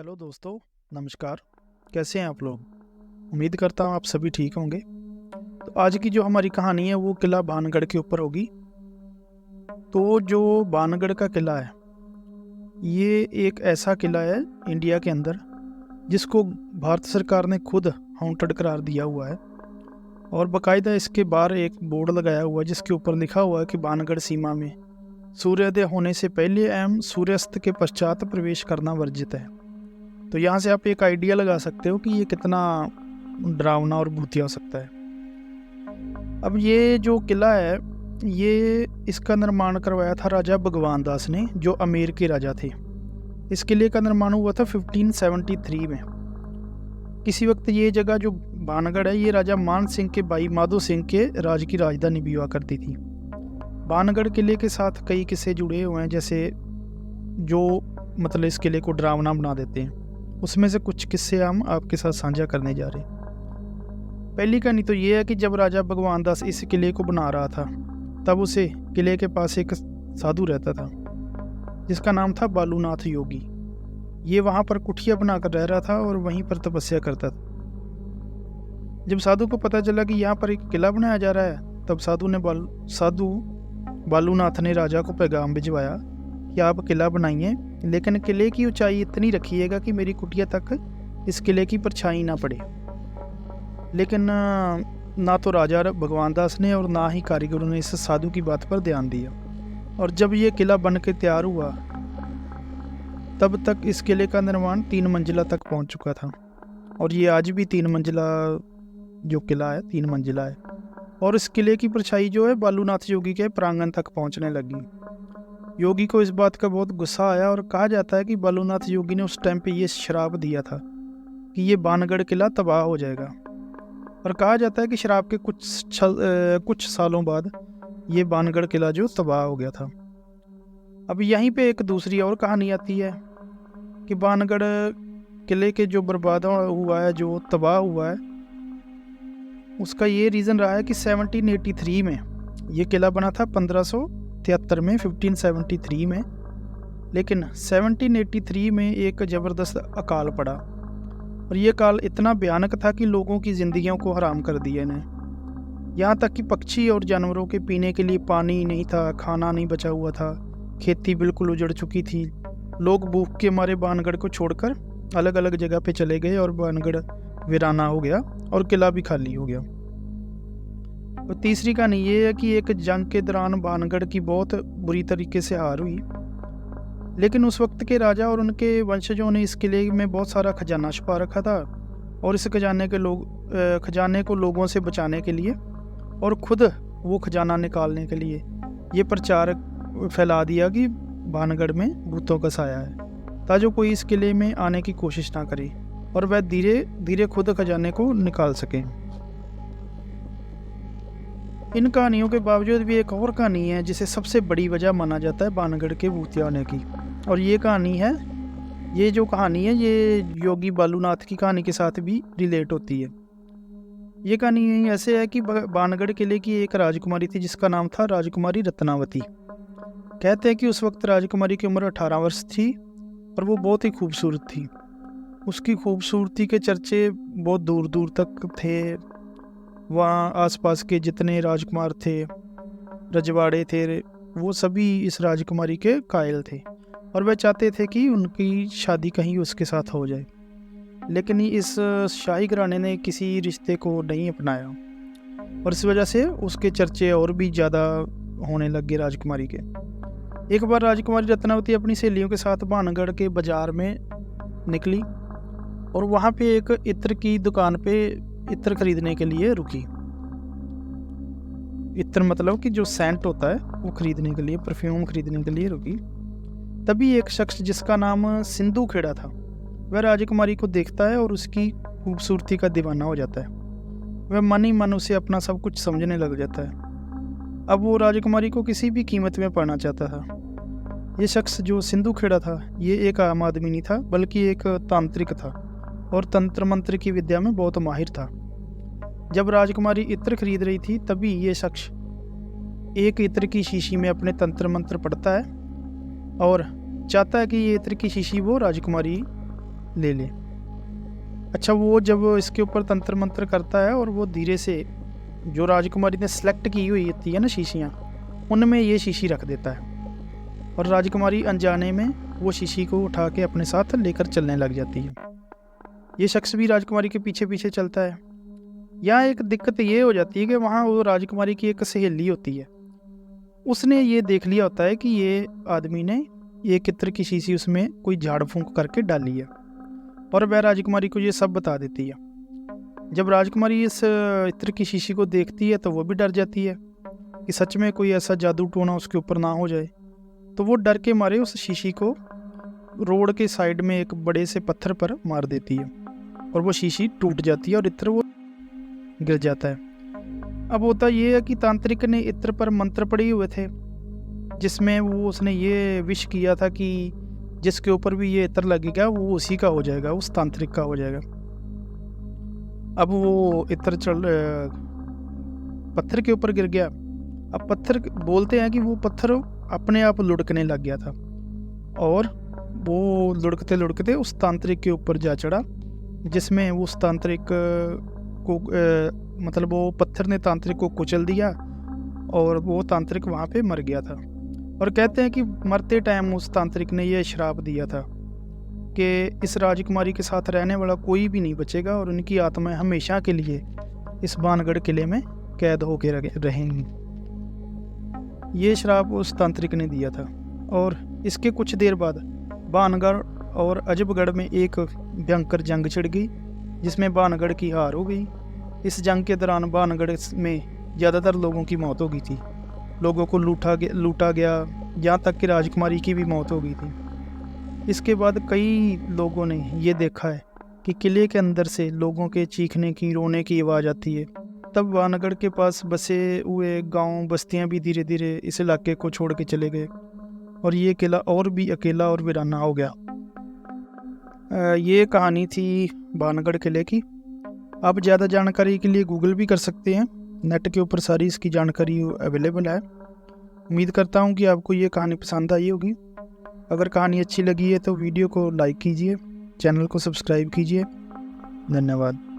Hello दोस्तों, नमस्कार। कैसे हैं आप लोग? उम्मीद करता हूँ आप सभी ठीक होंगे। तो आज की जो हमारी कहानी है वो किला भानगढ़ के ऊपर होगी। तो जो भानगढ़ का किला है ये एक ऐसा किला है इंडिया के अंदर जिसको भारत सरकार ने खुद हॉन्टेड करार दिया हुआ है और बाकायदा इसके बाहर एक बोर्ड लगाया हुआ है जिसके ऊपर लिखा हुआ है कि भानगढ़ सीमा में सूर्योदय होने से पहले एवं सूर्यास्त के पश्चात प्रवेश करना वर्जित है। तो यहाँ से आप एक आइडिया लगा सकते हो कि ये कितना डरावना और भूतिया हो सकता है। अब ये जो किला है ये इसका निर्माण करवाया था राजा भगवान दास ने, जो अमेर के राजा थे। इस किले का निर्माण हुआ था 1573 में। किसी वक्त ये जगह जो भानगढ़ है ये राजा मान सिंह के भाई माधो सिंह के राज की राजधानी भी हुआ करती थी। भानगढ़ किले के साथ कई किस्से जुड़े हुए हैं, जैसे जो मतलब इस किले को डरावना बना देते हैं। उसमें से कुछ किस्से हम आपके साथ साझा करने जा रहे हैं। पहली कहानी तो ये है कि जब राजा भगवान दास इस किले को बना रहा था तब उसे किले के पास एक साधु रहता था जिसका नाम था बालूनाथ योगी। ये वहाँ पर कुठिया बनाकर रह रहा था और वहीं पर तपस्या करता था। जब साधु को पता चला कि यहाँ पर एक किला बनाया जा रहा है तब साधु बालूनाथ ने राजा को पैगाम भिजवाया कि आप किला बनाइए, लेकिन किले की ऊंचाई इतनी रखिएगा कि मेरी कुटिया तक इस किले की परछाई ना पड़े। लेकिन ना तो राजा भगवान दास ने और ना ही कारीगरों ने इस साधु की बात पर ध्यान दिया। और जब ये किला बन के तैयार हुआ तब तक इस किले का निर्माण 3 मंजिला तक पहुंच चुका था। और ये आज भी 3 मंजिला जो किला है 3 मंजिला है। और इस किले की परछाई जो है बालूनाथ योगी के प्रांगण तक पहुंचने लगी। योगी को इस बात का बहुत गुस्सा आया और कहा जाता है कि बालूनाथ योगी ने उस टाइम पे ये श्राप दिया था कि ये भानगढ़ किला तबाह हो जाएगा। और कहा जाता है कि श्राप के कुछ सालों बाद ये भानगढ़ किला जो तबाह हो गया था। अब यहीं पे एक दूसरी और कहानी आती है कि भानगढ़ किले के जो बर्बाद हुआ है, जो तबाह हुआ है, उसका ये रीज़न रहा है कि 1783 में ये किला बना था 1573 में 1573 में। लेकिन 1783 में एक ज़बरदस्त अकाल पड़ा और ये काल इतना भयानक था कि लोगों की ज़िंदगियों को हराम कर दिया इन्हें। यहाँ तक कि पक्षी और जानवरों के पीने के लिए पानी नहीं था, खाना नहीं बचा हुआ था, खेती बिल्कुल उजड़ चुकी थी। लोग भूख के मारे भानगढ़ को छोड़कर अलग अलग जगह पे चले गए और भानगढ़ वीराना हो गया और किला भी खाली हो गया। और तीसरी कहानी ये है कि एक जंग के दौरान भानगढ़ की बहुत बुरी तरीके से हार हुई, लेकिन उस वक्त के राजा और उनके वंशजों ने इस किले में बहुत सारा खजाना छुपा रखा था और इस खजाने को लोगों से बचाने के लिए और खुद वो खजाना निकालने के लिए ये प्रचार फैला दिया कि भानगढ़ में भूतों का साया है, ताकि कोई इस किले में आने की कोशिश ना करे और वह धीरे धीरे खुद खजाने को निकाल सके। इन कहानियों के बावजूद भी एक और कहानी है जिसे सबसे बड़ी वजह माना जाता है भानगढ़ के भूतिया होने की, और ये जो कहानी है ये योगी बालूनाथ की कहानी के साथ भी रिलेट होती है। ये कहानी ऐसे है कि भानगढ़ किले की एक राजकुमारी थी जिसका नाम था राजकुमारी रत्नावती। कहते हैं कि उस वक्त राजकुमारी की उम्र 18 वर्ष थी और वो बहुत ही खूबसूरत थी। उसकी खूबसूरती के चर्चे बहुत दूर दूर तक थे। वहाँ आसपास के जितने राजकुमार थे, रजवाड़े थे, वो सभी इस राजकुमारी के कायल थे और वह चाहते थे कि उनकी शादी कहीं उसके साथ हो जाए। लेकिन इस शाही घराने ने किसी रिश्ते को नहीं अपनाया और इस वजह से उसके चर्चे और भी ज़्यादा होने लग गए राजकुमारी के। एक बार राजकुमारी रत्नावती अपनी सहेलियों के साथ भानगढ़ के बाजार में निकली और वहाँ पे एक इत्र की दुकान पे इत्र खरीदने के लिए रुकी। इत्र मतलब कि जो सेंट होता है वो खरीदने के लिए, परफ्यूम खरीदने के लिए रुकी। तभी एक शख्स जिसका नाम सिंधु खेड़ा था वह राजकुमारी को देखता है और उसकी खूबसूरती का दीवाना हो जाता है। वह मन ही मन उसे अपना सब कुछ समझने लग जाता है। अब वो राजकुमारी को किसी भी कीमत में पाना चाहता था। ये शख्स जो सिंधु खेड़ा था ये एक आम आदमी नहीं था बल्कि एक तांत्रिक था और तंत्र मंत्र की विद्या में बहुत माहिर था। जब राजकुमारी इत्र खरीद रही थी तभी ये शख्स एक इत्र की शीशी में अपने तंत्र मंत्र पढ़ता है और चाहता है कि ये इत्र की शीशी वो राजकुमारी ले ले। अच्छा, वो जब इसके ऊपर तंत्र मंत्र करता है और वो धीरे से जो राजकुमारी ने सेलेक्ट की हुई होती है ना शीशियाँ, उनमें ये शीशी रख देता है और राजकुमारी अनजाने में वो शीशी को उठा के अपने साथ लेकर चलने लग जाती है। ये शख्स भी राजकुमारी के पीछे पीछे चलता है। यहाँ एक दिक्कत ये हो जाती है कि वहाँ वो राजकुमारी की एक सहेली होती है, उसने ये देख लिया होता है कि ये आदमी ने एक इत्र की शीशी उसमें कोई झाड़ फूंक करके डाली है, और वह राजकुमारी को ये सब बता देती है। जब राजकुमारी इस इत्र की शीशी को देखती है तो वो भी डर जाती है कि सच में कोई ऐसा जादू टोना उसके ऊपर ना हो जाए। तो वो डर के मारे उस शीशी को रोड के साइड में एक बड़े से पत्थर पर मार देती है और वो शीशी टूट जाती है और इत्र वो गिर जाता है। अब होता ये है कि तांत्रिक ने इत्र पर मंत्र पढ़े हुए थे, जिसमें वो उसने ये विश किया था कि जिसके ऊपर भी ये इत्र लगेगा वो उसी का हो जाएगा, उस तांत्रिक का हो जाएगा। अब वो इत्र पत्थर के ऊपर गिर गया। अब पत्थर, बोलते हैं कि वो पत्थर अपने आप लुढ़कने लग गया था और वो लुढ़कते लुढ़कते उस तांत्रिक के ऊपर जा चढ़ा, जिसमें उस तांत्रिक को मतलब वो पत्थर ने तांत्रिक को कुचल दिया और वो तांत्रिक वहाँ पे मर गया था। और कहते हैं कि मरते टाइम उस तांत्रिक ने यह श्राप दिया था कि इस राजकुमारी के साथ रहने वाला कोई भी नहीं बचेगा और उनकी आत्माएं हमेशा के लिए इस बानगढ़ किले में कैद होके रहेंगी। ये श्राप उस तांत्रिक ने दिया था। और इसके कुछ देर बाद बानगढ़ और अजबगढ़ में एक भयंकर जंग छिड़ गई, जिसमें बानगढ़ की हार हो गई। इस जंग के दौरान बानगढ़ में ज़्यादातर लोगों की मौत हो गई थी, लोगों को लूटा गया, यहाँ तक कि राजकुमारी की भी मौत हो गई थी। इसके बाद कई लोगों ने ये देखा है कि किले के अंदर से लोगों के चीखने की, रोने की आवाज़ आती है। तब बानगढ़ के पास बसे हुए गांव बस्तियां भी धीरे धीरे इस इलाके को छोड़ के चले गए और ये किला और भी अकेला और वीराना हो गया। ये कहानी थी बानगढ़ किले की। आप ज़्यादा जानकारी के लिए गूगल भी कर सकते हैं, नेट के ऊपर सारी इसकी जानकारी अवेलेबल है। उम्मीद करता हूँ कि आपको ये कहानी पसंद आई होगी। अगर कहानी अच्छी लगी है तो वीडियो को लाइक कीजिए, चैनल को सब्सक्राइब कीजिए। धन्यवाद।